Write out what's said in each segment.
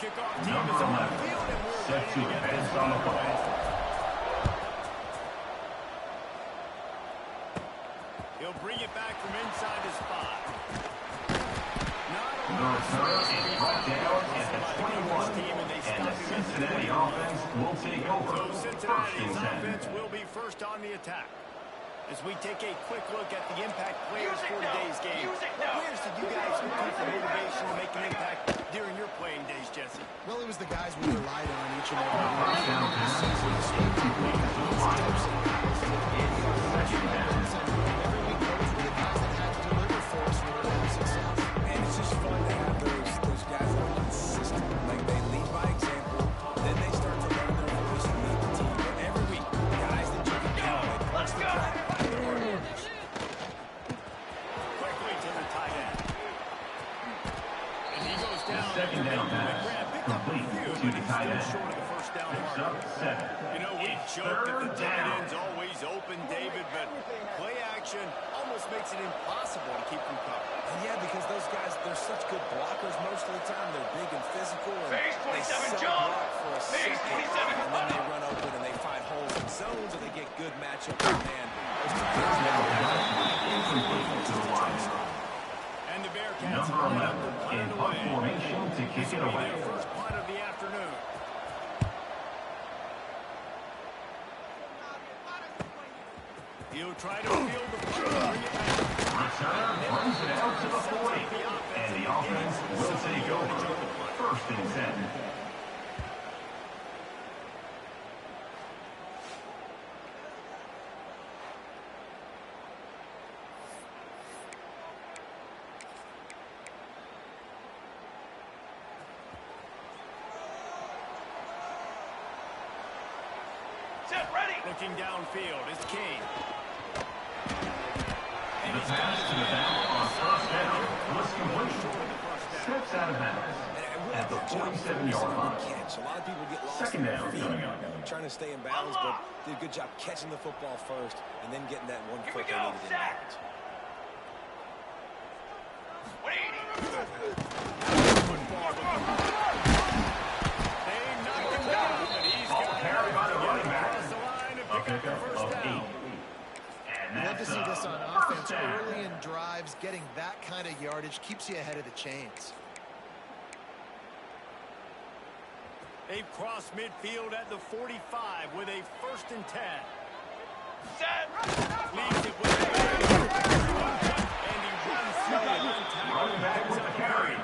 kickoff team Number is on the 11, field, and we're set ready to to get advance this on the one ball. underway. He'll bring it back from inside his spot. The return is brought down at the 21, and the Cincinnati offense will take over. So First Cincinnati's and 10. offense will be first on the attack. As we take a quick look at the impact players for today's game, what players did you guys look to for motivation to make an impact during your playing days, Jesse? Well, it was the guys we relied on each and every The week. first down pass was incomplete to the Lions. It's second down. Every week, those were the guys that had to deliver for us in order to have success. And it's just fun to have those guys that are consistent. Like, they lead by example, then they start to learn their voice and lead the team. But every week, guys that you can count, they punch the clock. Quickly to the tight end. And he goes The down. second down pass complete to the tight end. Short of the first down Picks mark. up 7. You know, we It's joke that the third tight down. end's always open, David, but play action almost makes it impossible to keep from covering. And yeah, because those guys, they're such good blockers most of the time. They're big and physical, and Phase they 27 sell jump. block for a Phase second, 27 and then they run open and they find holes in zones, and they get good matchup with man. Those tight ends Now never pass was incomplete to the Lions. And the Bearcats Number line up 11 to punt in it punt away. formation to kick This it will be away. their first punt of the afternoon. He'll try to field the punt and bring it back. Return runs it out to the 40, and the offense will take over. First and 10. Set ready. Looking downfield is King. The pass to the back on first down was complete. Steps out of bounds at the 47-yard line. catch. A lot of people get lost Second in their down feet, coming up. trying to stay in balance, but did a good job catching the football first and then getting that one Here we foot they go. needed in Set. bounds. 180. They knocked him down, but he's Ball got carried by the running back. across the line to A pick up the pickup first of 8. down. And You love to that's see this on first offense. down. Early in drives, getting that kind of yardage keeps you ahead of the chains. They've crossed midfield at the 45 with a first and 10. Set. Leaves it with the and he runs through it. Running back with the carry.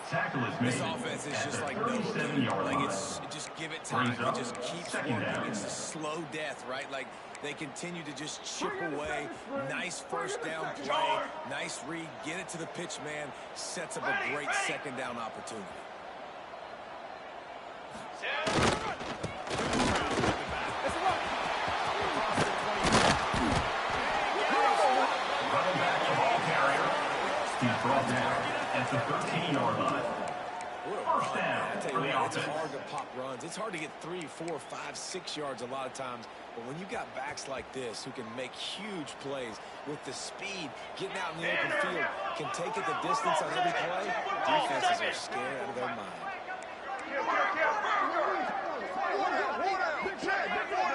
Tackle is made This offense is at just the like no 37-yard like line. it just give it time. Brings up It just keeps second working. down. It's a slow death, right? Like they continue to just chip away. Nice first down play. Nice read. Get it to the pitch man. Sets up a great second down opportunity. Set. Running back the ball carrier. He's brought down at the 13-yard line. First down I tell for you the what, it's offense. hard to pop runs. It's hard to get 3, 4, 5, 6 yards a lot of times. But when you got backs like this who can make huge plays with the speed, getting out in the open field, can take it the distance on every play, defenses are scared out of their mind.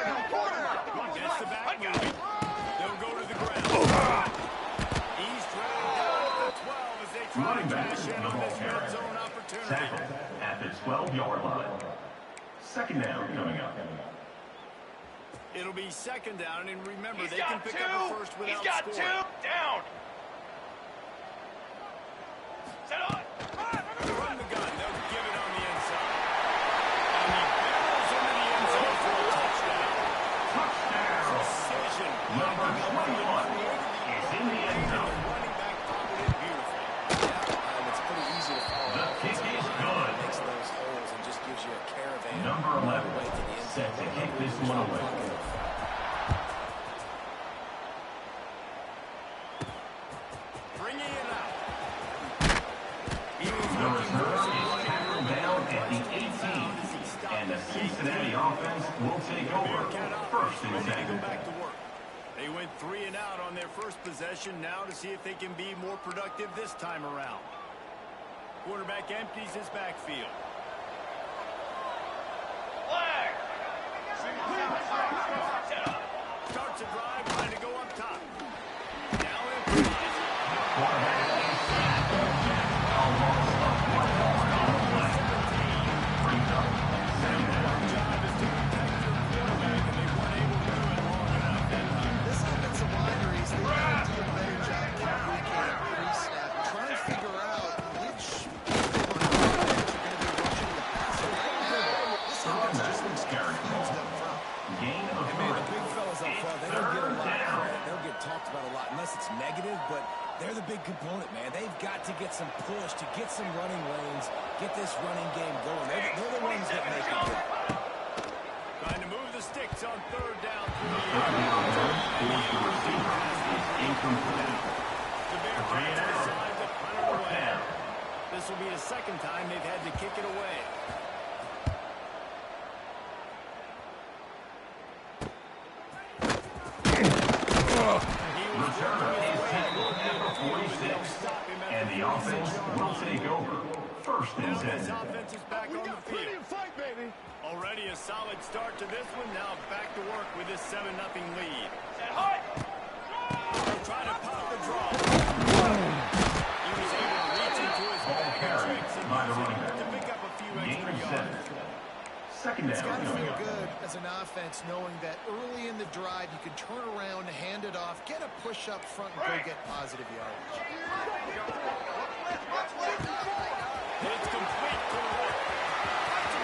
Gets the back moving. They'll go to the ground. He's dragged down at the 12 as they try Running to back cash the in on ball this red carrier. zone opportunity. Tackled at the 12-yard line. Second down coming up. It'll be second down, and remember, He's they can got pick two. up a first He's without got scoring. two. Down. Set on. Run the gun. They'll give it on the inside. And he barrels into the end zone for a touchdown. Touchdown. Precision. Number 21 is in the end zone. Running back followed it beautifully. It's pretty easy to follow. The kick is good. Makes those holes and just gives you a caravan. Number 11 way to the end set to kick this one away. Bringing it out. The return is tackled down at the 18. And the Cincinnati offense will take over. Bearcat First offense and ready to go 10. back to work. They went 3 and out on their first possession, now to see if they can be more productive this time around. Quarterback empties his backfield. Starts a drive, trying to go up top. Now improvising. This offensive line, Reese, they've got to do a better job communicating pre-snap, trying to figure out which people on the offense are going to be rushing the passer. Right now, this offense just looks confused up front. Gain of And man, the big fellas up front, they don't get a lot of credit. They don't get talked about a lot unless it's negative, but they're the big component, man. They've got to get some push, to get some running lanes, get this running game going. They're the ones that make it good. Trying to move the sticks on third down. Incomplete. The Bears decide to punt it away. This will be the second time they've had to kick it away. Return is tackled at the 46, and the offense will take over. First and Now this 10. offense is back on the field. Fight, baby. Already a solid start to this one. Now back to work with this 7-0 lead. They'll try to pop the draw. He was able to reach into his bag of tricks and By the use running it back. to pick up a few Gain extra of yards. 7. Second It's got down to coming feel up. good as an offense knowing that early in the drive you can turn around, hand it off, get a push up front, and go get positive yardage. It's complete to the right.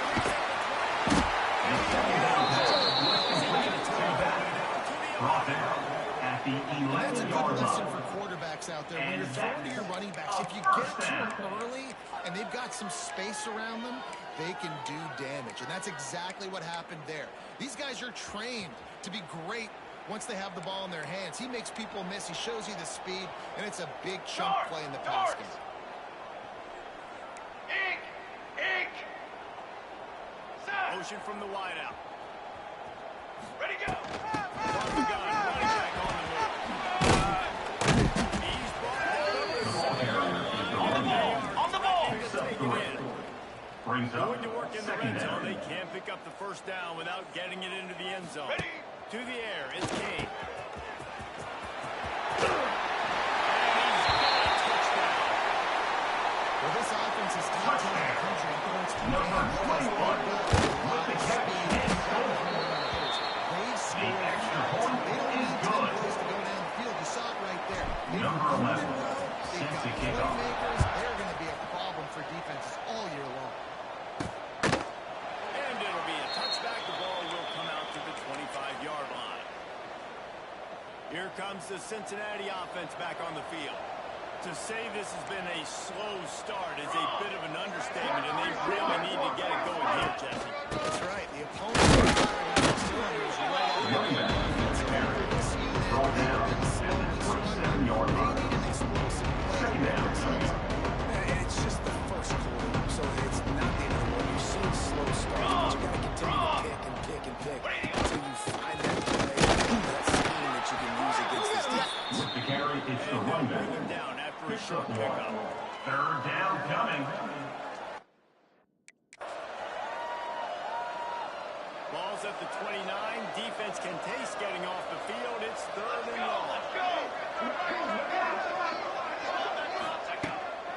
Brought down at the That's a 11-yard good lesson line. for quarterbacks out there. When you're throwing to your running backs, if you get to them early and they've got some space around them, they can do damage. And that's exactly what happened there. These guys are trained to be great once they have the ball in their hands. He makes people miss. He shows you the speed, and it's a big chunk play in the pass game. Motion from the wideout. Ready, go. From the gun, running back on the move. He's brought down. On the ball. Picks up 3. Brings up Going to work in the second red zone. down. They can't pick up the first down without getting it into the end zone. Ready. To the air is Kane. Well, this offense is top 10 in the country. Number 21 with the catch and goal. They've scored. The extra point They don't is need 10 good. plays to go down the field. You saw it right there. They've Number moved 11 it well. They've since got the kickoff. playmakers. They're going to be a problem for defenses all year long. And it'll be a touchback. The ball will come out to the 25-yard line. Here comes the Cincinnati offense back on the field. To say this has been a slow start is a bit of an understatement, and they really need to get it going here, Jesse. That's right. The opponent is firing on all cylinders right out of the Running back, Harry. This unit, Brought they down have been at slowly the struggling. 47-yard They line. need an explosive play. Second down coming up. And it's just the first quarter, so it's not the end of the world. You've seen slow starts, but you got to continue to pick and pick and pick until you find that play, that scheme that you can use against this defense. With the carry, it's the running Bring them back. down after a Picks short up 1. pickup. Third down coming. Ball's at the 29. Defense can taste getting off the field. It's third and long.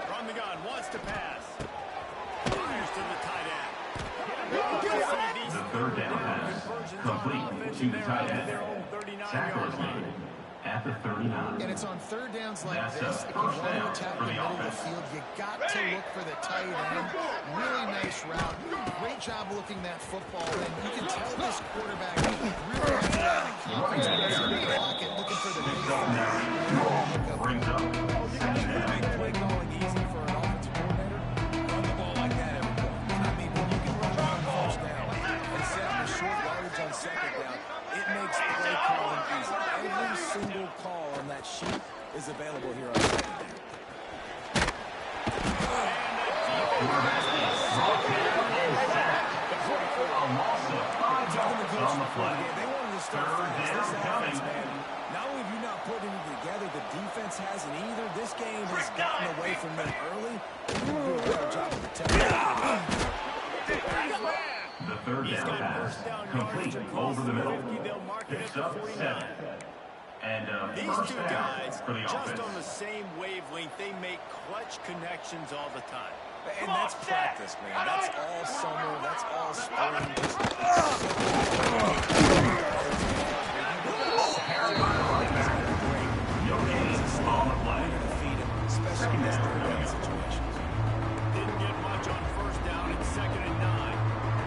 From the gun, wants to pass. Fires to the tight end. The third down pass complete to the tight end. Tackle is made at the 39. And it's on third downs like That's this. a If you first want to down attack for the the middle of the offense. field, you got to look for the tight end. Really nice route. Great job looking that football. And you can tell this quarterback really has a lot of confidence when he's in the pocket, looking for the big Up now. Brings up second down. Make play calling easy for an offensive coordinator. Run the ball like that every play. I mean, when you can run it on first down and set up a short yardage on second down, it makes play calling easy. Every single call on that sheet is available here on second down. A loss of 5 yards on the play. They wanted to start Third fast. down This coming. offense, man, not only have you not put anything together, the defense hasn't either. This game has gotten away from them early. They need to do a better job of protecting. The third He's down got pass, first down complete yardage across over the middle. 50. They'll mark it Picks at up the 49. 7. And These first two down guys, for the just offense. on the same wavelength, they make clutch connections all the time. And that's practice, man. That's all summer. That's all spring. Just Carry by the running back. No gains on the play. feed him, especially in these third down situations. Didn't get much on first down and 2nd and 9.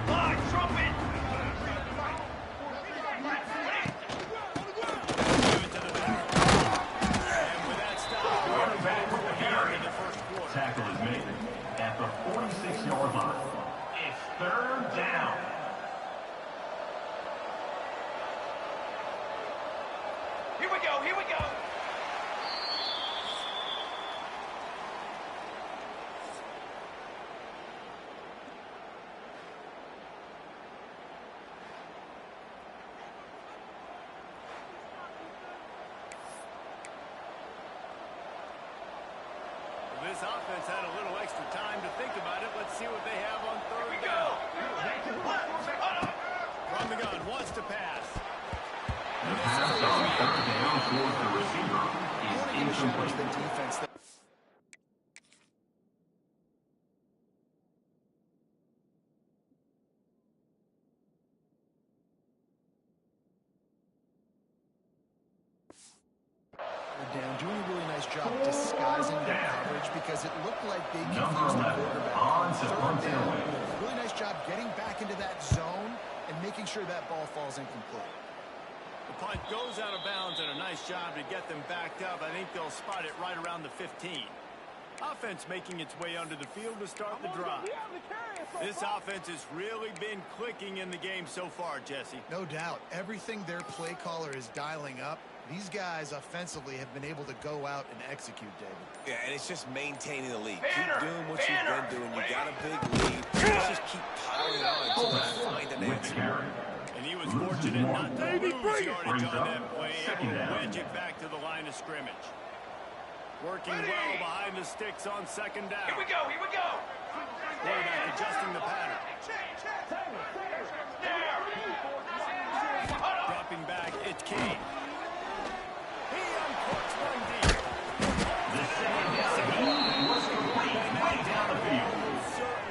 Line, trumpet. Give it to the back. And with that stop, Running back with the carry. in the first quarter. Tackle is made at the 46-yard line. It's 3rd down. Here we go, here we go. This offense had a little extra time to think about it. Let's see what they have on Here we 3rd go. down. From the gun, wants to pass. The pass on 3rd down towards the receiver is incomplete. The defense. Down, doing a really nice job disguising their coverage because it looked like they confused the quarterback. On to 3rd punt down, away. really nice job getting back into that zone and making sure that ball falls incomplete. The punt goes out of bounds, and a nice job to get them backed up. I think they'll spot it right around the 15. Offense making its way under the field to start the drive. This offense has really been clicking in the game so far, Jesse. No doubt. Everything their play caller is dialing up, these guys offensively have been able to go out and execute, David. Yeah, and it's just maintaining the lead. Banner, Keep doing what you've banner. been doing. You got a big lead. Let's just keep piling on until you find an With the answer. carry. And he was fortunate not to lose yardage Brings on up that play, able 2nd to down. wedge it back to the line of scrimmage. Working Ready. well behind the sticks on 2nd down. Here we go, here we go. Quarterback adjusting the pattern. Dropping back, it's Kane. He uncorks one deep. The 2nd down was complete way down the field.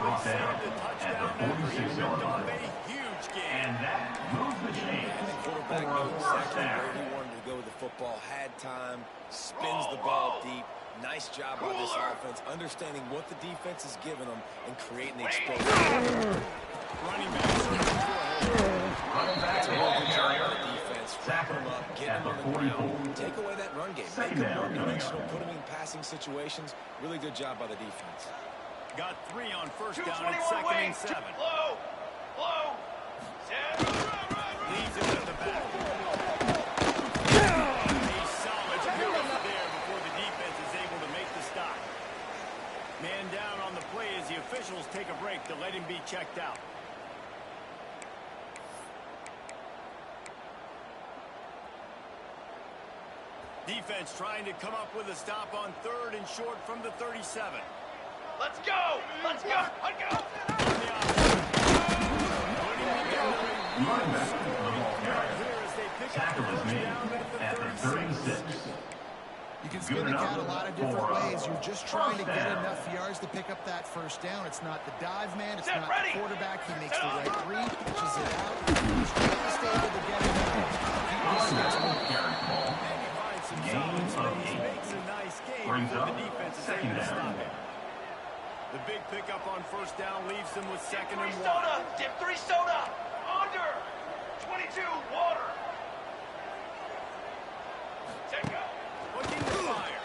Brought down at the 46-yard line. A huge game. And that moves the chains The for quarterback a knew first exactly down. where he wanted to go with the football, had time, spins the ball deep. Nice job by this offense, understanding what the defense is giving them and creating the explosion. Running back searching for a hole. Running back Good ball job carrier. by the defense, wrap Tackle them up, get at them the on the 44. ground, take away that run game, make 2nd them down more coming dimensional, up. put them in passing situations. Really good job by the defense. Got 3 on first down 221 and 2nd wing. and 7. Low. Low. Set. Leaves it at the back. A solid pickup there before the defense is able to make the stop. Man down on the play as the officials take a break to let him be checked out. Defense trying to come up with a stop on 3rd and short from the 37. Let's go. Let's go. Let's go. On the offense. Putting together a Running back the ball carrier. clear as they pick up Tackle the is first made down at the 36. You can spin the cat a lot of different ways. You're just trying to get enough yards to pick up that first down. It's not the dive man. It's not the quarterback. He makes the right read, pitches it out. He's just able to get it out. Running back will carry the ball. He finds some Gain solid of space, 8. makes a nice game Brings before up the defense is 2nd able to down. stop him. The big pickup on first down leaves them with 2nd and 1. Soda. Dip 3 soda. Under. 22. Water. Take go. Looking to fire.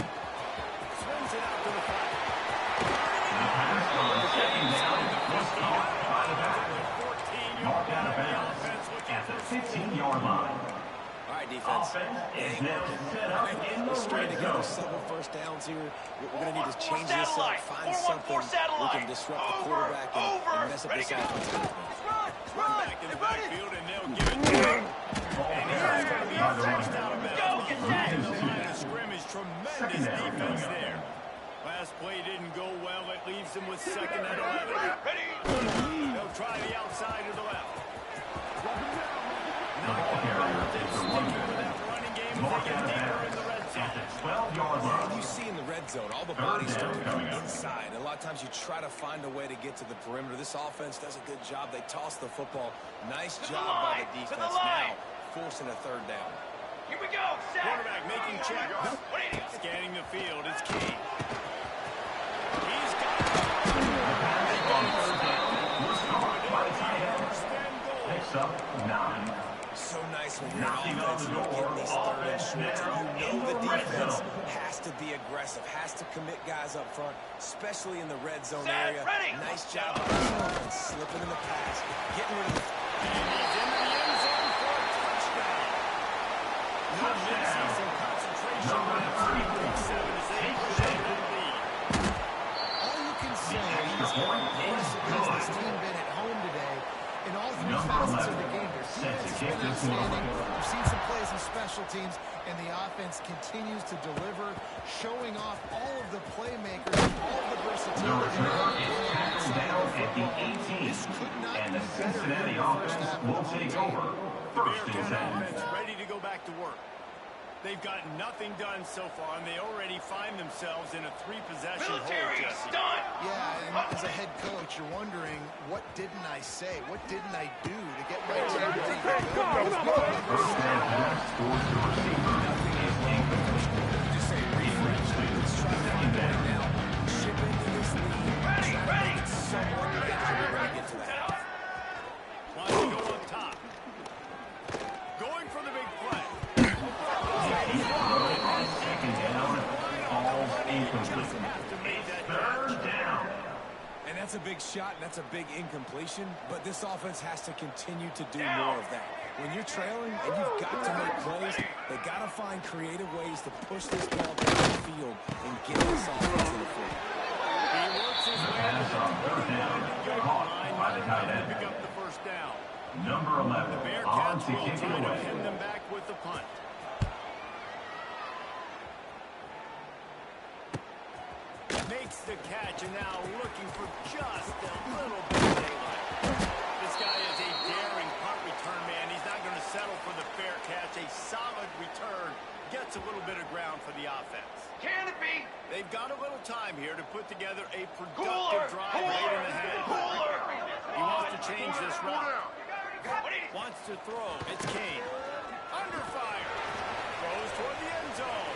Swings it out to the 5. The pass on 2nd down was caught by the back. 14-yard Marked out of line. bounds The offense looking at the for 15-yard line. All right, defense. Offense is now set up in the Let's string red together zone. several first downs here. We're going to need to 4-1-4 change this up, satellite. find 4-1-4 something we satellite. can disrupt the Over, quarterback over. and mess up Ready, this go. offensive defense. Run back in the backfield, and they'll give it to him. Ball And he's carrier going to be by the running forced out of back. bounds. Go, get Behind that. the line of scrimmage. Tremendous 2nd down defense coming up. there. Last play didn't go well. It leaves them with 2nd and 11. Ready. They'll try the outside to the left. out of bounds at the 12-yard And line. you see in the red zone, all the Third bodies start down to come coming up. inside. A lot of times you try to find a way to get to the perimeter. This offense does a good job. They toss the football. Nice job by the line, to the defense. line. Now forcing a third down. Here we go. Set. Quarterback making check. What idiot? Scanning the field. It's key. He's got On third down was caught by the tight end. first and goal. Picks up 9. So nice when you're Knocking an on offense, the you're door. getting these third and Offense shorts. now You in know the the red defense zone. has to be aggressive, has to commit guys up front, especially in the red zone Set, area. ready. Nice job by this offense, slipping in the pass, getting rid of the... And he's into the end zone for a touchdown. Good midseason and concentration. Number 34 7 as they takes push it. into the lead. All you can say extra is how point impressive is has this good. team been at home today. In all three Number facets of 11 the game, their set to defense has kick been this one outstanding. away. We've seen some plays in special teams, and the offense continues to deliver, showing off all of the playmakers, all of the The versatility. return is tackled down at the 18, This could not and the be better Cincinnati than the first offense half of will the take game. over. The First and Bearcat 10. offense ready to go back to work. They've got nothing done so far, and they already find themselves in a 3-possession hole, Military Jesse. stunt. Yeah, and as a head coach, you're wondering, what didn't I say? What didn't I do to get my team ready to go? First down pass towards the receiver is incomplete. Just say refresh. Let's try to find a way now. Ship into this lead. Try to make it somewhat manageable when we get to the half. Wants to go up top. Going for the big play. He's thrown on second down. Falls incomplete. Third down. And that's a big shot, and that's a big incompletion, but this offense has to continue to do more of that. When you're trailing and you've got to make plays, they got to find creative ways to push this ball down the field and get this offense in the field. He works his way Pass on third down. Caught by the tight to pick end. up the first down. Number 11 The on Bearcats to will kick it try to away. pin them back with the punt. Makes the catch and now looking for just a little bit of daylight. This guy is a daring punt return man. He's not going to settle for the fair catch. A solid return gets a little bit of ground for the offense. Canopy. They've got a little time here to put together a Cooler. productive drive late in the half. Cooler. He wants to change this route. What idiot? Wants to throw. It's Kane. Under fire. Throws toward the end zone.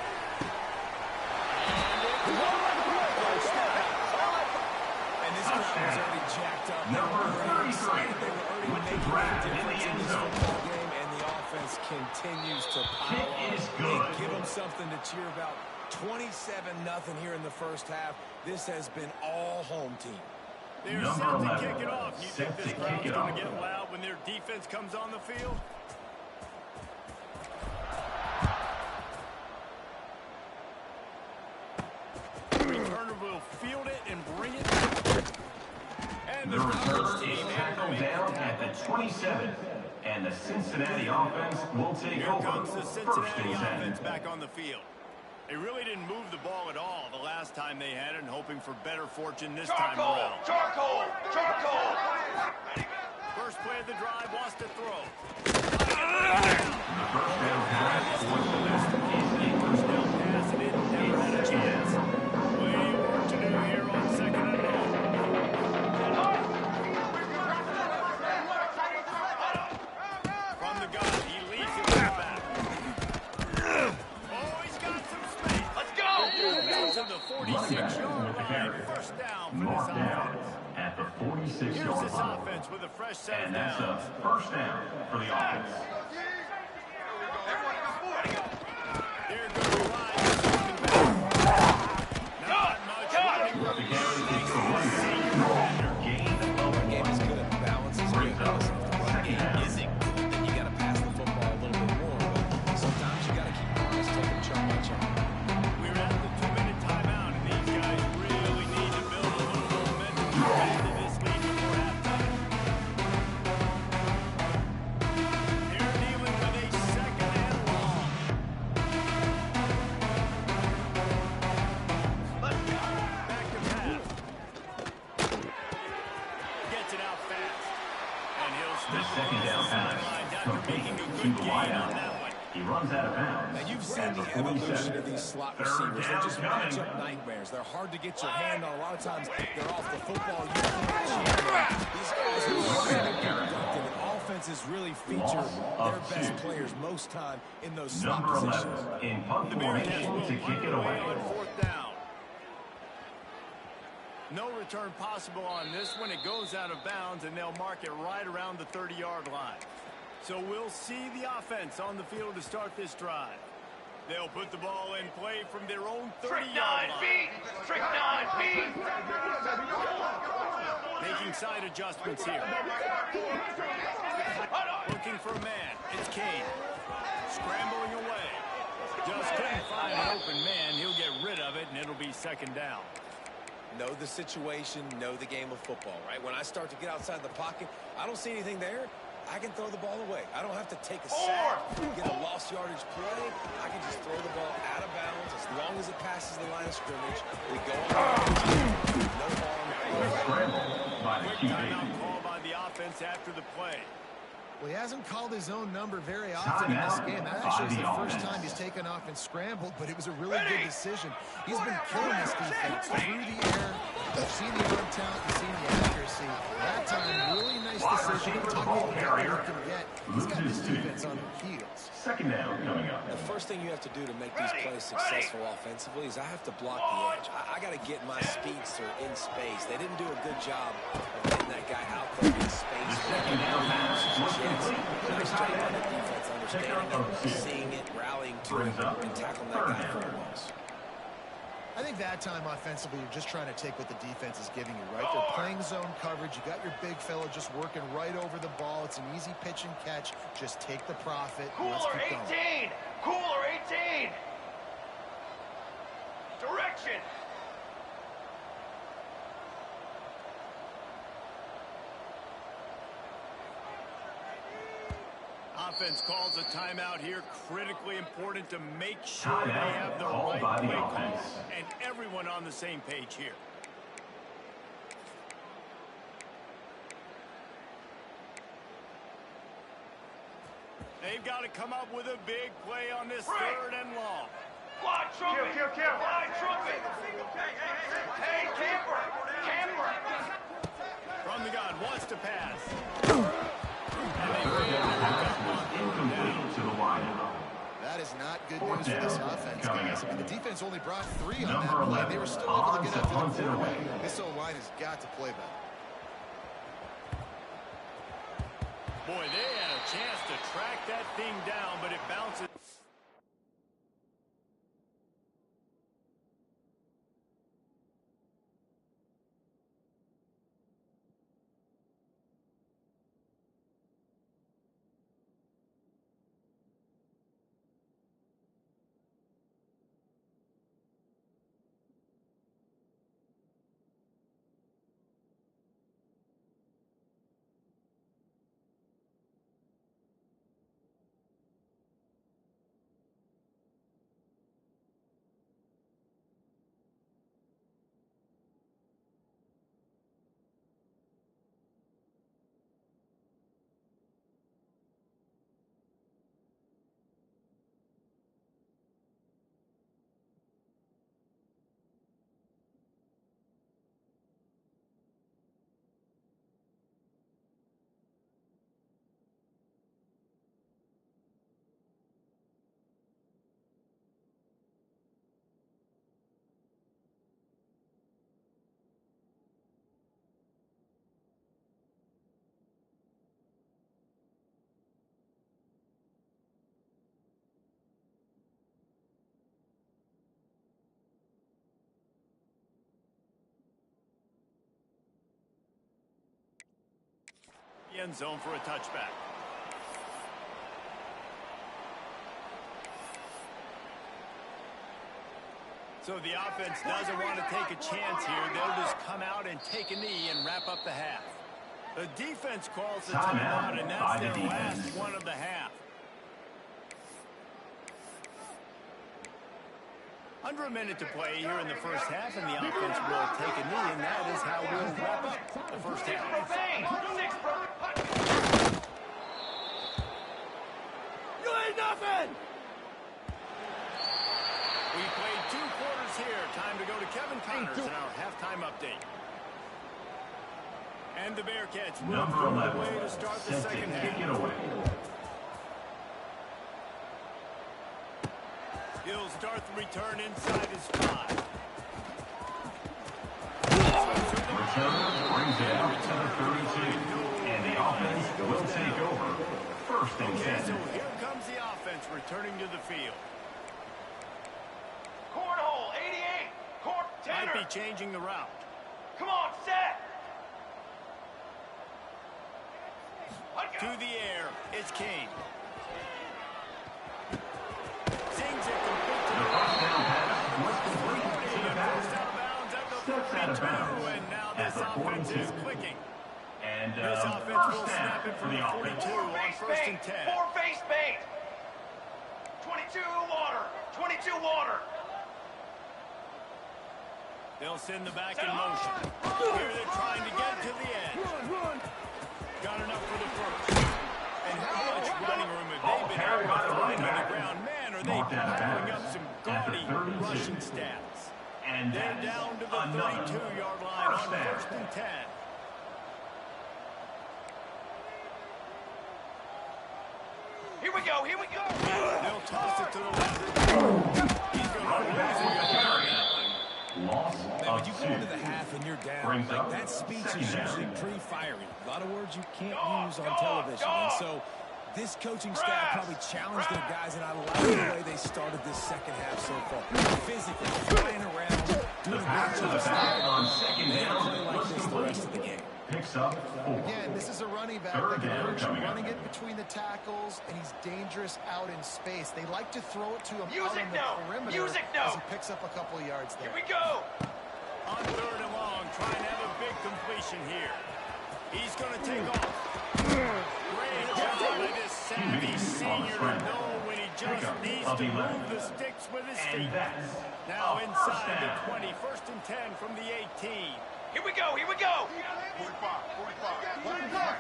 And this crowd was already jacked up. They Number were already 33 excited. They were already with the making a grab in the difference in end this zone. football game, and the offense continues to pile Kick on. is They good. give them something to cheer about. 27-0 here in the first half. This has been all home team. They're Number set to 11 kick it off. You set think this to crowd's kick it going off. to get loud when their defense comes on the field? Returner will field it and bring it back. And The return is tackled down at the 27, and the Cincinnati offense will take Here over. comes the First Cincinnati and 10. offense back on the field. They really didn't move the ball at all the last time they had it, and hoping for better fortune this time Charcoal. around. Charcoal. Charcoal. First play of the drive, wants to throw. The first down pass towards the left is First incomplete. down pass, and it never had a chance. Way work to do here on second and long. From the gun, he leaves it to the back. Oh, he's got some space. Let's go. Down to the Running back 46-yard with the line. carry. First down for Marked this down offense. at the Here's 46-yard this line. offense with a fresh set of And that's a downs. first down for the offense. There goes the line. Not much running room. The carry is to running back. After gain of Game is 1. good. Balance is good. Brings up If the run second game half. isn't good, then you got to pass the football a little bit more. But sometimes you got to keep honest, take them chunk by chunk. We're at the 2-minute timeout, and these guys really need to build a little momentum to get into this lead before halftime. They're dealing with a second and long. Back to pass. Gets it out fast. And he'll The step second across down the pass sidelines from after making a Baker to good the gain wide on out. that one. He runs out of bounds. Now, you've seen at the the evolution 47. of these slot Third receivers. They're down just coming. matchup nightmares. They're hard to get your hand on. A lot of times, they're off the football. You can't cheat them. These guys are so productive, and offenses really feature their best players most time in those slot Number 11 positions. in punt formation to kick it away. On fourth down. No return possible on this one. It goes out of bounds, and they'll mark it right around the 30-yard line. So we'll see the offense on the field to start this drive. They'll put the ball in play from their own 30-yard line. Trick 9B. Making side adjustments here. Looking for a man. It's Kane. Scrambling away. Just couldn't find an open man. He'll get rid of it, and it'll be second down. Know the situation, know the game of football, right? When I start to get outside the pocket, I don't see anything there. I can throw the ball away. I don't have to take a sack, get a lost yardage play. I can just throw the ball out of bounds as long as it passes the line of scrimmage. We go on. No harm. By the Quick timeout call by the offense after the play. Well, he hasn't called his own number very often in this game. That actually is the first time he's taken off and scrambled, but it was a really good decision. He's been killing this defense through the air. You've seen the arm talent, you've seen the accuracy. That time, really nice decision. Tucking it where he can get. He's got this defense on their heels. Second down coming up. The first thing you have to do to make these plays successful offensively is I have to block the edge. I got to get my speedster in space. They didn't do a good job of getting that guy out there in space. Second down pass was complete to the tight end. Defense understanding it, seeing it, rallying to it, and tackling that guy for a loss. I think that time offensively, you're just trying to take what the defense is giving you, right? They're playing zone coverage. You got your big fella just working right over the ball. It's an easy pitch and catch. Just take the profit. Let's Cooler keep going. 18. Cooler 18. Direction. Offense calls a timeout here. Critically important to make sure they have the Called right by the play call offense. and everyone on the same page here. They've got to come up with a big play on this third and long. Fly trumpet. Kill. Fly trumpet. Hey, camper. Camper. From the gun, wants to pass. Third down pass was incomplete to the wideout. That is not good news for this offense, guys. I mean, the defense only brought 3 on Number that play. 11, They were still able to get after the punt it away. quarterback. This O-line has got to play better. Boy, they had a chance to track that thing down, but it bounces. End zone for a touchback. So the offense doesn't want to take a chance here. They'll just come out and take a knee and wrap up the half. The defense calls the timeout, and that's their last one of the half. Under a minute to play here in the first half, and the offense will take a knee, and that is how we'll wrap up the first half. Profane. 6 You ain't nothing. We played 2 quarters here. Time to go to Kevin Connors in our halftime update. And the Bearcats will Number find 11, a way to start the set to second kick it half. away. He'll start the return inside his 5. Return brings it out to the 32. And the offense will take over. First and Okay, 10. so here comes the offense returning to the field. Cornhole, 88. Court Might be tender. changing the route. Come on, set. To the air, it's Kane. Sings it complete to The the first right. down pass was complete to the back. First out of bounds at the Steps out of 42, bounds and now at this the offense 42. is clicking. And This offense will first snap down it for from the the offense. 42 on Face first bait. and 10. 4 face bait. 22 water. 22 water. They'll send the back in motion. Here they're trying to get to the edge. Got enough for the first. And how much running room have Ball they been carried able by to the find running on the back. ground? Man, are they Marked out of piling bounds up some at the gaudy 32. rushing stats. And They're that's down to the another 32-yard line on first down. first and 10. Here we go. Here we go. They'll toss it to the left. He's going to Running back lose it. loss Man, of when you go 2. into the half and you're down, Brings like up that speech second is down. usually pretty fiery. A lot of words you can't Dog, use on dog, television. dog. And so this coaching staff probably challenged their guys, and I like the way they started this second half so far. Physically, flying around, The doing pass to the back on second They down play like was this the complete. rest of the game. Picks up 4. Again, this is a running back Third that can down hurt you coming up. running it between the tackles, and he's dangerous out in space. They like to throw it to him out Music on the note. perimeter Music as he note. picks up a couple of yards there. Here we go. On third and long, trying to have a big completion here. He's going to take off. Great job by this savvy senior to know when he just needs to move the sticks with his feet. And that's Now a first inside the down. 20, first and 10 from the 18. Here we go. Here we go.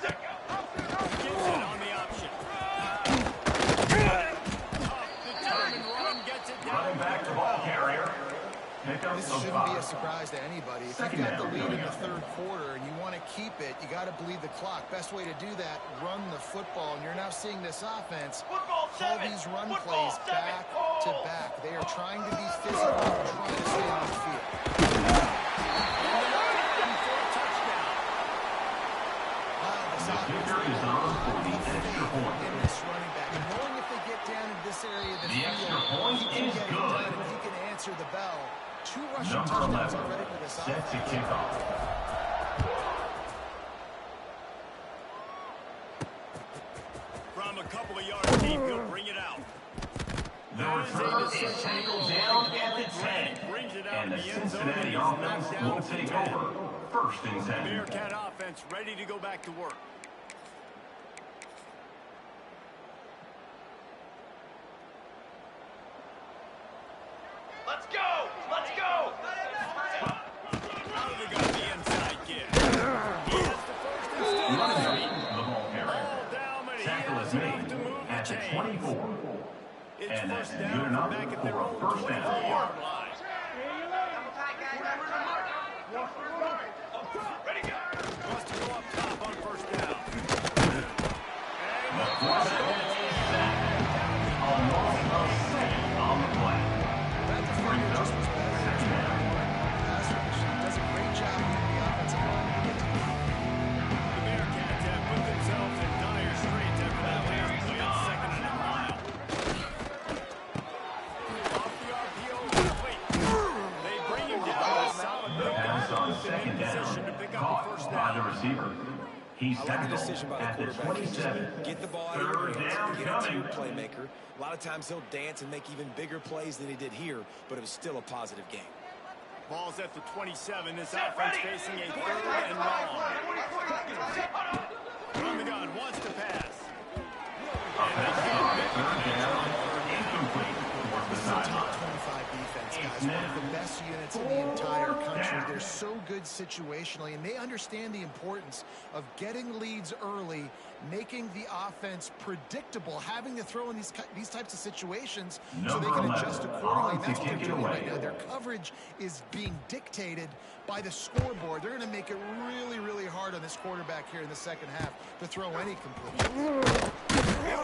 Gets it on the option. Tough, determined run, gets it down. Running back to ball carrier. Pick up This of shouldn't be a 5. surprise to anybody. If Second you've got the down lead coming in the up. third quarter and you want to keep it, you got to bleed the clock. Best way to do that, run the football. And you're now seeing this offense Football call 7. these run Football plays 7. back Oh. to back. They are trying to be physical, trying to stay on the field. And for a touchdown. Wow, this The offense kicker is on for the extra point. in this running back. And knowing if they get down in this area of the The field, extra point he can is get it good. done and he can answer the bell. 2 rushing Number touchdowns 11, already for this set offense. to kick off. From a couple of yards deep, he'll bring it out. The return is tackled down at the 10. Brings it out And in the the end zone. Cincinnati He's offense knocked down will at the take 10. over. First and 10. Bearcat offense ready to go back to work. Let's go. Let's go. How do they got the inside kid? He has the first and still Running has up it. the ball carrier. All down, but he Tackle has is enough to made move the at the chains. 24. It's And that's first good down enough back at for their a own first down. 24-yard line. Ready, go. Wants to go up top on first down. The quarterback is sacked. A loss of 7 on the play. That defender Brings up just was better. second down. Pass rush. Does a great job getting the offensive line to get to the field. The Bearcats have put themselves in dire straits after that last play on second and a mile. Off the RPO, complete. They bring him down to a solid The pass on pickup. second In position to down. pick up the first Caught by the down. receiver. He's I like the tackled decision by at the the quarterback. Just 27. get the ball out of Third your hands, down get it to coming. your playmaker. A lot of times he'll dance and make even bigger plays than he did here, but it was still a positive game. Ball's at the 27. This Set, offense ready. facing a third and long. From the gun, wants to pass. A pass on third down. Incomplete towards the This is a top sideline. 25 defense, guys. One of the best units in the entire country. They're so good good situationally, and they understand the importance of getting leads early, making the offense predictable, having to throw in these types of situations so they can adjust accordingly. And that's what they're doing right now. Their coverage is being dictated by the scoreboard. They're going to make it really, really hard on this quarterback here in the second half to throw any completion.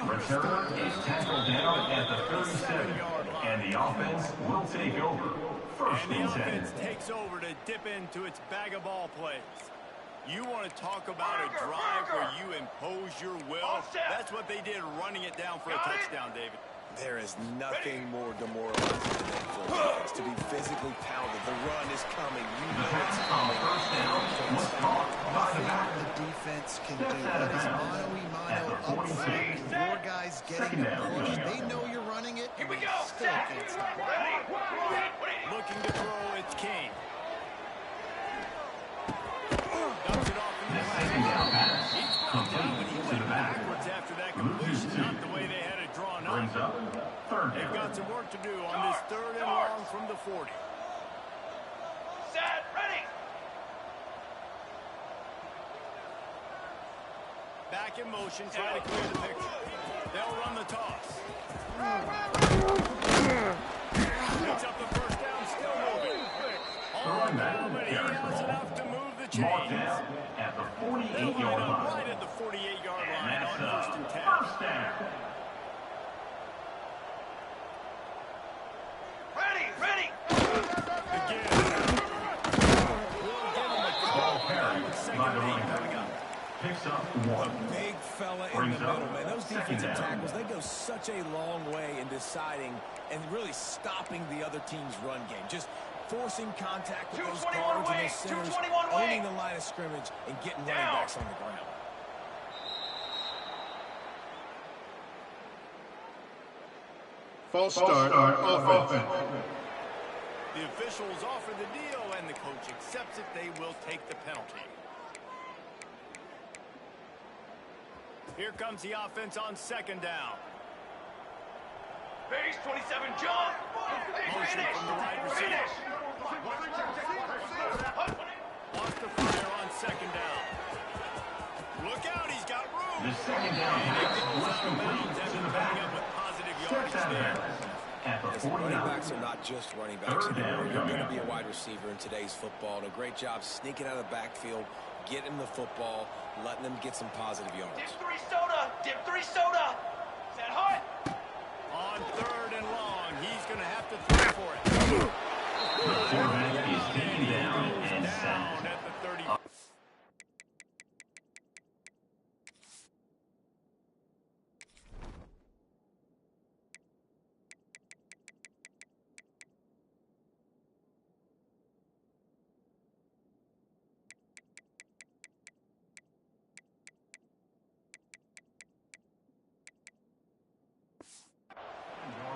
Returner is tackled down at the 37, and the offense will take over. First And the and 10. offense takes over to dip into its bag of ball plays. You want to talk about a drive where you impose your will? That's what they did, running it down for a touchdown, David. There is nothing more demoralizing than that for a defense to be physically pounded. The run is coming. You know it's On the first down, was caught by the back. The defense can do that is mano-a-mano up front. Your guys getting the push. They know you're running it, and they still can't stop it. Looking to throw, it's King. Dumps it off in the Second down pass, He's brought down, but he complete to went the back. backwards after that completion. Not the way they had it drawn Brings up. up third They've got down. some work to do on this third and long from the 40. Set, ready. Back in motion, try to clear the picture. They'll run the toss. Picks up the first down, still moving. On the ball, but he has enough to move the Marked chains. down at the They'll 48-yard line up line. right at the 48-yard And line that's on first and 10. first down. Ready, ready. Again. We'll give him a Ball call. carried Second by the and 8 running coming back. up. Picks up one. big fella in Brings the up middle, man. Those second defensive down. tackles, they go such a long way in deciding and really stopping the other team's run game. Just forcing contact with those 221 guards and wing, those centers, 221 wing. owning the line of scrimmage and getting running Down. backs on the ground. False start, offense. The officials offer the deal, and the coach accepts it. They will take the penalty. Here comes the offense on second down. Base 27, jump. Motion from the wide receiver. Lost the fire on second down. Look out, he's got room. The second down pass was complete to the back. Up with positive Steps yardage out of there. bounds at the Listen, running 49. backs are not just running backs Third anymore. down You're coming going to up. be a wide receiver in today's football. And a great job sneaking out of the backfield, getting the football, letting them get some positive Dip yards. 3 soda. Dip 3 soda. Set hut. On third and long, he's going to have to throw for it. The quarterback is taken down and Down sacked. at the 30.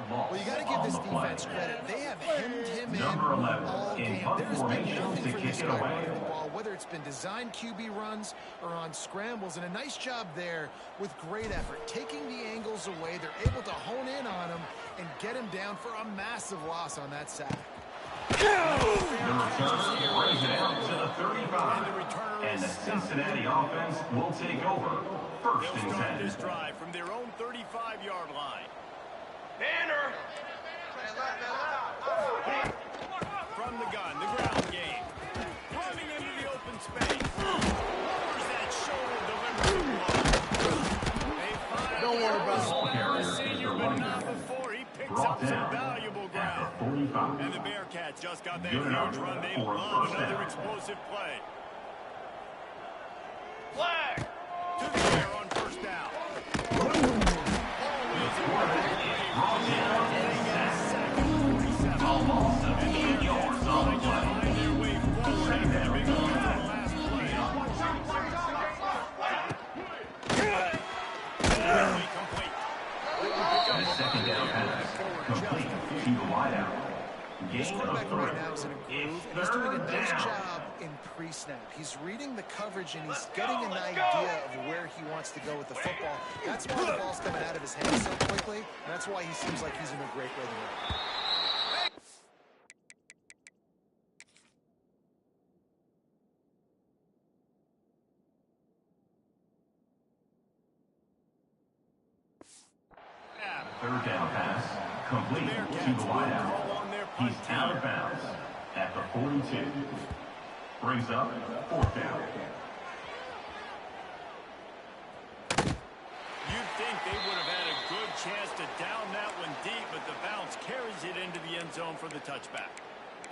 Well, you got to give this defense credit. They have hemmed him in Number 11 all in game. punt There's been formation nothing to for kick this it guy away. running the ball, whether it's been designed QB runs or on scrambles, and a nice job there with great effort. Taking the angles away, they're able to hone in on him and get him down for a massive loss on that sack. The returner brings it out to the 35. And the Cincinnati offense will take over. First They'll and start 10. this drive from their own 35-yard line. Banner. From the gun, the ground game. Running into the open space. Where's that shoulder delivery blow? They find Don't worry about the ball carrier senior, is the but running not back. before he picks Brought up some down valuable at ground. the 45. And the Bearcats just got that Good enough huge run. They for a love first another down. explosive play. Flag. To the air on first down. Brought down and sacked. A loss of 8 yards on the play. Find their way forward after the big run on the last play. Barely complete. And a second down pass complete to the wideout. This Gain quarterback of right now is 3. in a groove, It's and he's doing a third nice down. job in pre-snap. He's reading the coverage, and he's getting an idea of where he wants to go with the football. That's why the ball's coming out of his hands so quickly, and that's why he seems like he's in a great rhythm. Complete to the wideout. He's out of bounds at the 42. Brings up 4th down. You'd think they would have had a good chance to down that one deep, but the bounce carries it into the end zone for the touchback.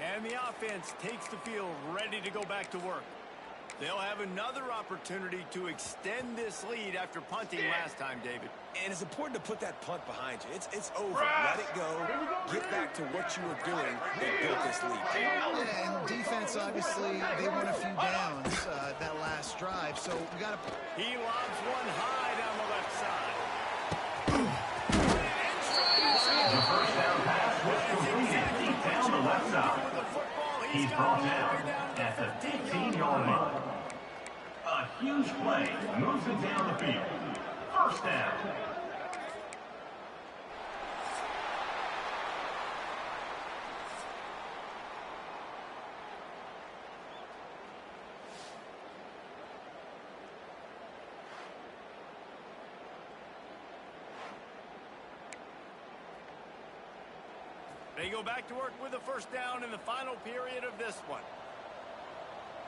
And the offense takes the field ready to go back to work. They'll have another opportunity to extend this lead after punting last time, David. And it's important to put that punt behind you. It's over. Let it go. Get back to what you were doing and build this lead. Yeah, and defense, obviously, they won a few downs that last drive, so we got to... He lobs one high down the left side. The first down pass was completed deep down the left side. He's brought down at the 15-yard line. A huge play moves him down the field. First down. They go back to work with a first down in the final period of this one.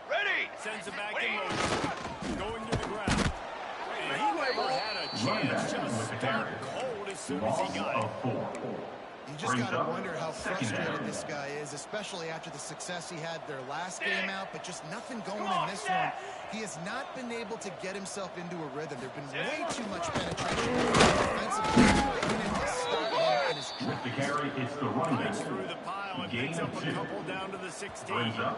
Ready! Sends it back in motion. Going to the ground. And he never had a chance. Just stuck cold as soon as he got it. You just got to wonder how frustrated this guy is, especially after the success he had their last game out, but just nothing going in this one. He has not been able to get himself into a rhythm. There's been way too much penetration offensively. With the carry, it's the running back. Through the pile and picks up a couple down to the 16. Brings up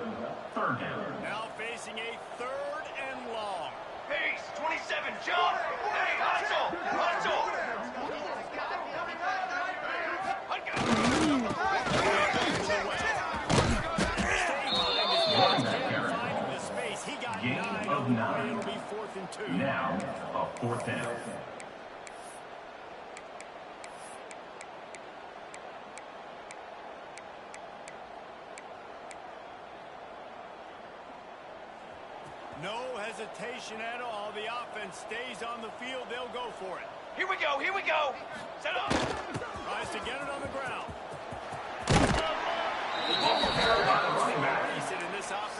3rd down. Now facing a 3rd and long. Pace, 27, jump! Hey, hustle! Hustle! Gain of 9. It'll be 4th and 2. Now, a 4th down. No hesitation at all. The offense stays on the field. They'll go for it. Here we go, here we go! Set up! Tries to get it on the ground.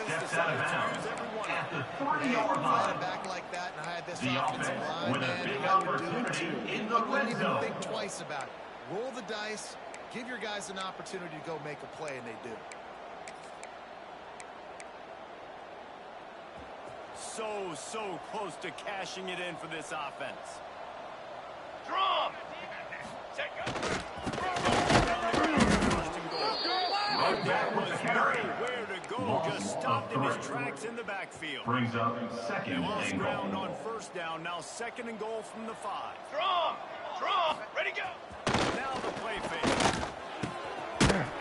Steps out of bounds at the 30-yard line. Back like that, and I had this The offensive offense line, with a man, big I would do opportunity it too. in the I wouldn't red even zone. think twice about it. Roll the dice, give your guys an opportunity to go make a play, and they do. So close to cashing it in for this offense. Drum! Set, go! Right back with the carry. Where to go? Loss Just of stopped in his 3. tracks in the backfield. Brings up 2nd Lost and ground goal. on 1st down. Now 2nd and goal from the 5. Drum! Drum! Ready, go! Now the play fake.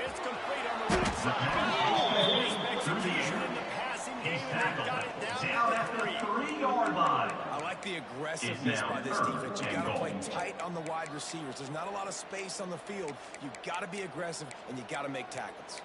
It's complete on the right side. Execution in the passing game, and they've got it down at to the 3. 3-yard line. I like the aggressiveness by this defense. You got to play tight on the wide receivers. There's not a lot of space on the field. You got to be aggressive, and you got to make tackles.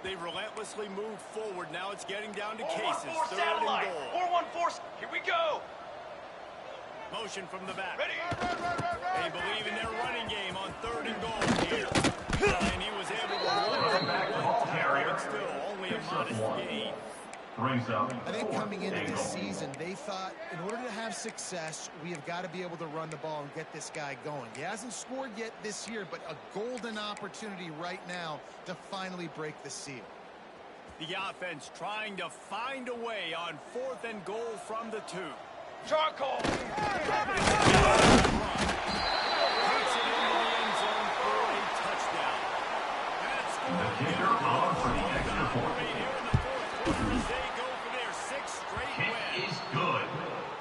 They relentlessly move forward. Now it's getting down to 4-1-4 cases. 3rd and satellite! goal. 4-1-4, here we go! Motion from the back. Ready? They believe in their running game on 3rd and goal here. And he was able to run back the ball carrier. but still only a modest gain. Brings up I think coming into 4th and this goal. season, they thought in order to have success, we have got to be able to run the ball and get this guy going. He hasn't scored yet this year, but a golden opportunity right now to finally break the seal. The offense trying to find a way on 4th and goal from the 2. Charcoal! Takes it into the end zone for a touchdown. That's The kicker on for the extra point. right here in the 4th quarter as they go for their 6th straight Kick win. is good.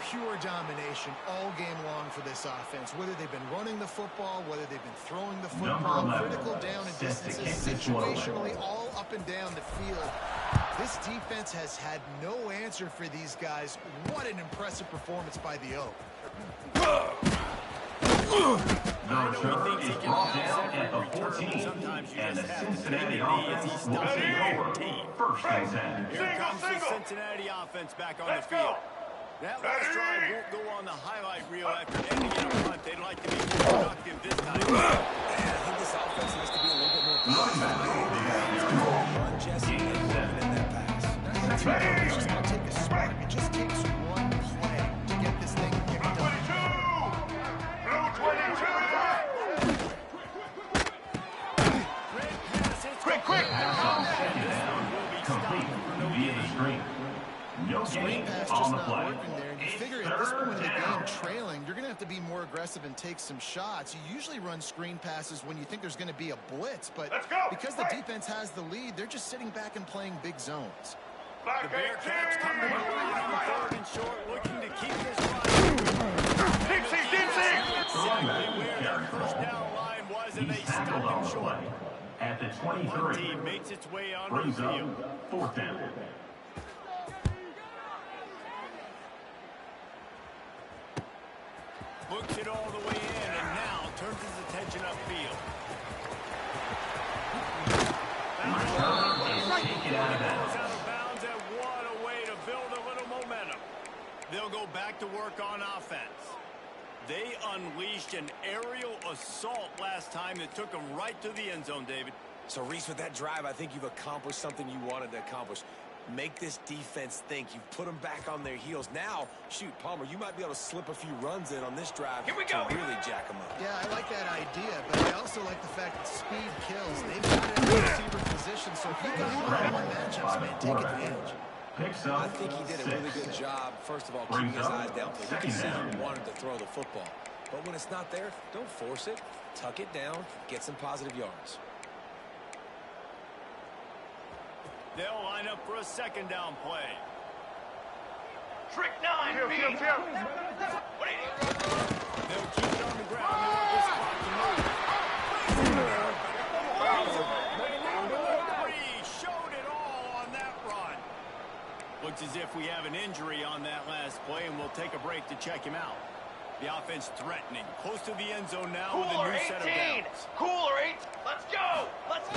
Pure domination all game long for this offense. Whether they've been running the football, whether they've been throwing the football, Number 11 critical down and sets to distances, kick this one away. situationally, all up and down the field. This defense has had no answer for these guys. What an impressive performance by the O. The return is brought down at the 14. Sometimes games, you And just the have Cincinnati faith in offense he will stops take the over. team. First and 10. Here comes the Cincinnati offense back on the field. That last drive won't go on the highlight reel after ending in a punt. They'd like to be productive this time. I think this offense has to be a little bit more run Jesse and moving in that pass. It's just going to take a spark. It just takes one play to get this thing kicked off. Blue 22! Quick! Second down, complete via the screen. No Screen gain pass on just the not play. working there. And you figure at this point in the game, trailing, you're going to have to be more aggressive and take some shots. You usually run screen passes when you think there's going to be a blitz, but because the defense has the lead, they're just sitting back and playing big zones. The Bearcats come to the line on 3rd and short, looking to keep this line. Exactly where their first down line was, and they He's stopped tackled on him the short. play at the One 23. team makes its way onto the Brings field. up 4th down. Looks it all the way in, and now turns his attention upfield. Take it out of bounds. Out of bounds, and what a way to build a little momentum. They'll go back to work on offense. They unleashed an aerial assault last time that took them right to the end zone, David. So, Reese, with that drive, I think you've accomplished something you wanted to accomplish. Make this defense think. You've put them back on their heels. Now, shoot, Palmer, you might be able to slip a few runs in on this drive to really jack them up. Yeah, I like that idea, but I also like the fact that speed kills. They've got it in the receiver position, so if you got one-on-one matchups, man, take advantage. Picks I up think he did a 6. really good job, first of all, keeping his eyes down. You can see he wanted to throw the football. But when it's not there, don't force it. Tuck it down, get some positive yards. They'll line up for a 2nd down play. Trick 9! They'll keep it on the ground. They want this clock to move. Showed it all on that run. Looks as if we have an injury on that last play, and we'll take a break to check him out. The offense threatening, close to the end zone now with a Cooler new set of 18! downs. Cooler 8! Let's go! Let's go!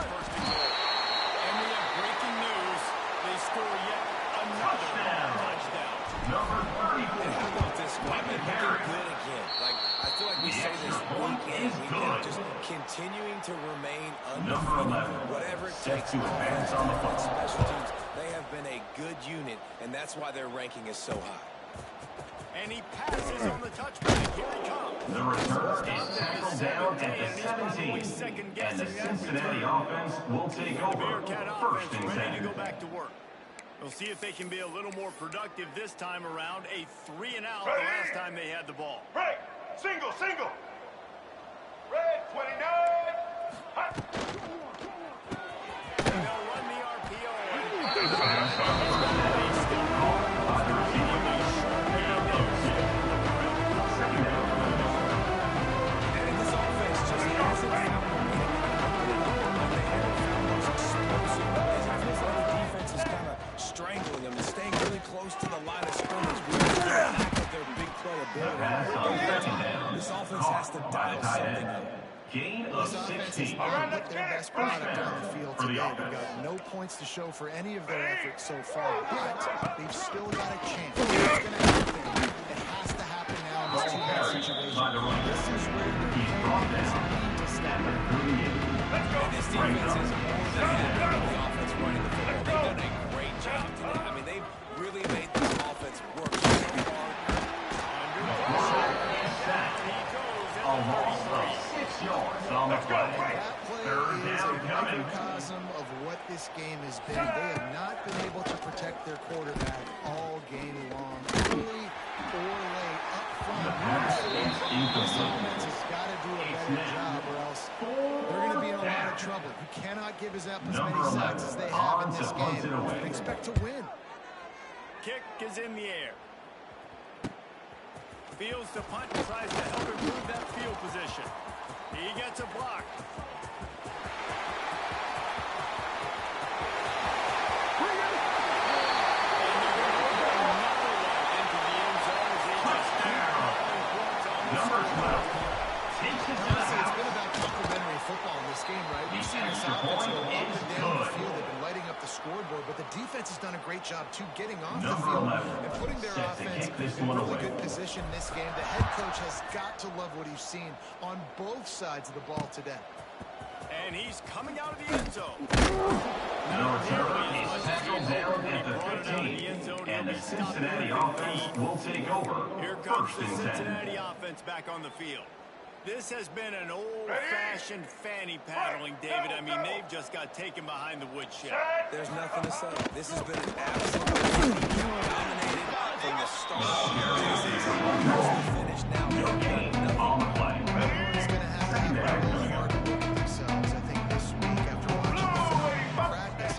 First and goal. And we have breaking news. They score yet another touchdown. Number 34. How about this one? They're good again. Like, I feel like we say this week in and week out, just continuing to remain Number undefeated. 11. Whatever it Set takes to advance on the football. special teams. They have been a good unit, and that's why their ranking is so high. And he passes on the touchback. Here he comes. The return is tackled down at the 17. And the Cincinnati offense will take over. Bearcat First offense and ready to 10. go back to work. We'll see if they can be a little more productive this time around. A 3-and-out the last time they had the ball. Break! Single! Red 29! Hot! And they'll run the RPO. And this offense just hasn't found a way to they haven't found those explosive plays. It feels like the defense is kind of strangling them and staying really close to the line of scrimmage. Their big playability. This offense has to dial something up. Gain of This offense 16. has put their best product on the field For the today. They've offense. got no points to show for any of their efforts so far, but they've still got a chance. It's going to happen. It has to happen now in this two-man situation. By the runner. This is where He's brought down need to step at up. the 38. And this defense is more than happy with the offense running the football. They've done a great job today. I mean, they've really made this offense work so hard. A loss of 6 yards on the play. That play Third is down a coming. microcosm of what this game has been. They have not been able to protect their quarterback all game long, early or late, up front. The pass is This incomplete. offense has got to do a better job, or else they're going to be in a lot of trouble. You cannot give us up as many Number sacks as 11 they have in on this to punt game it away. and expect to win. Kick is in the air. Fields to punt and tries to help improve that field position. He gets a block. Number 12 takes it to the house. been about complementary football in this game, right? We've seen this offense go up and down the field. They've been lighting up the scoreboard, but the defense has done a great job, too, getting off the field and putting their offense in really good position in this game. The head coach has got to love what he's seen on both sides of the ball today. And he's coming out of the end zone. No return. He's tackled down at the 15. And the Cincinnati offense will take over. Here comes the Cincinnati offense back on the field. This has been an old-fashioned fanny paddling, David. I mean, they've just got taken behind the woodshed. There's nothing to say. This has been an absolute dominated from the start to the finish. Now, On the play. He's going to have a really hard look at themselves, I think, this week after watching the film practice.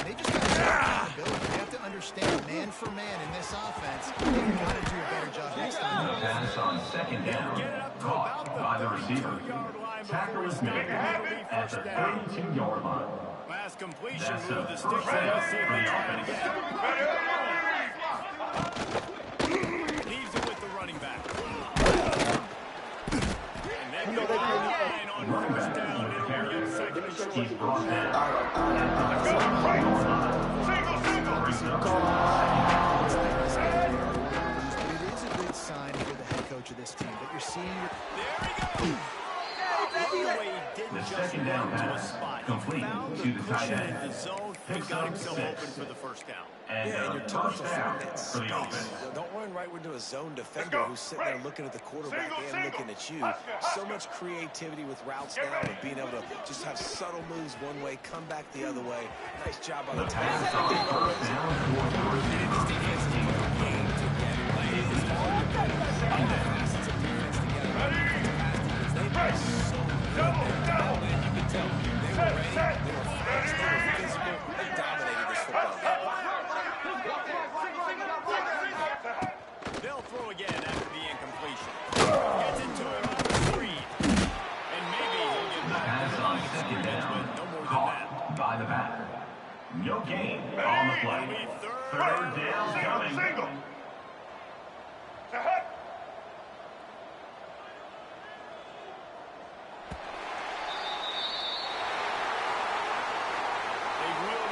They just got to take accountability. They have to understand man for man in this offense. They've got to do a better job next time. The pass on second down. Caught by the receiver. Tackle is made at the 32-yard line. Last completion That's moved the a sticks. first down See if for they the try it offense. again. Leaves it with the running back. And then the line on first down. It'll be a second and short. He's brought down at the 4-yard line. But it is a good sign if you're the head coach of this team that you're seeing. There he goes. The second down pass complete to the tight end. He got himself open for the first down. And you're a tough first to down find that for the space. offense. Don't run right into a zone defender who's sitting there looking at the quarterback and looking at you. So much creativity with routes now and being able to just have subtle moves one way, come back the other way. Nice job by the The pass on first down for the receiver. They'll throw again after the incompletion. Gets it to him on the screen. And maybe he'll get back Pass to the on line of second scrimmage, down. but no more than that. Caught by the back. No gain on the play. Third down coming